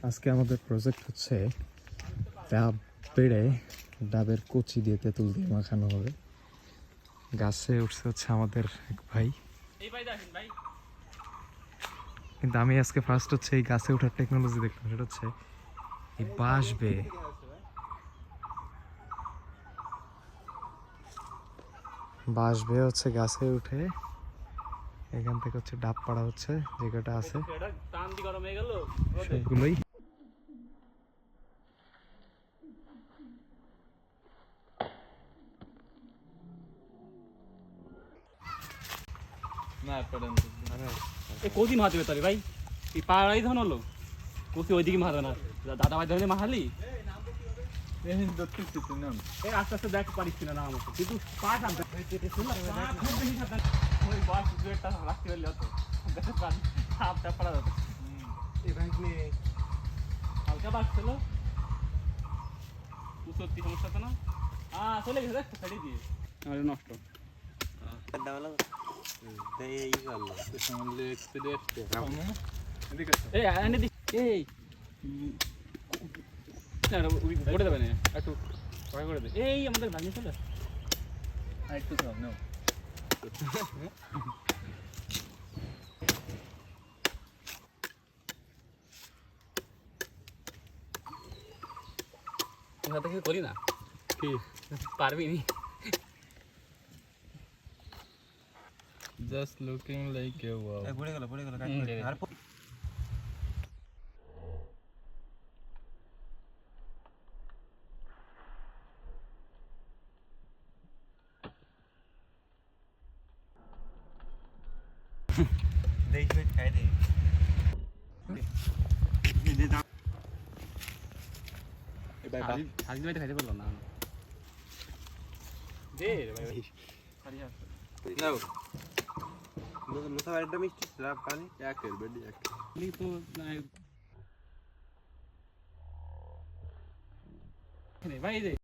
আজকে আমাদের প্রজেক্ট হচ্ছে ডাব পেড়ে ডাবের কচি দিয়ে তেঁতুল দিয়ে মাখানো হবে। গাছে উঠছে হচ্ছে আমাদের এক ভাই, কিন্তু আমি আজকে ফার্স্ট হচ্ছে এই গাছে ওঠার টেকনোলজি দেখলাম। সেটা হচ্ছে এই বাঁশ বেয়ে হচ্ছে গাছে উঠে এখান থেকে হচ্ছে ডাব পাড়া হচ্ছে, যে কটা আছে সবগুলোই। কদিন মারবে তাহলে ভাই? এই পাড়াই ধন হলো কচি ওইদিকে মারবে না, দাদা ভাই ধরে মাহালি আস্তে আস্তে দেখ পারিস কিনা না আমাকে, কিন্তু পাট আনতে ওই বাস একটা রাখতে পারলে হতো, সাপটা পড়া যেত। হালকা বাস ছিল, সত্যি সমস্যা তো না। চলে গেছে দেখ ছাড়িয়ে দিয়ে নষ্ট। করে দেবে না একটু করে দে, এই আমাদের ভাঙিয়ে চলে একটু করি না কি পারবি নি। Just looking like a wow. পড়ে গেল আর দেখ খাই দে খাইতে খাইতে পারলো না দে ভাই ভাই নাও মুসাফারটা মিষ্টি স্লাব পানি একের বেডি এক তো ভাই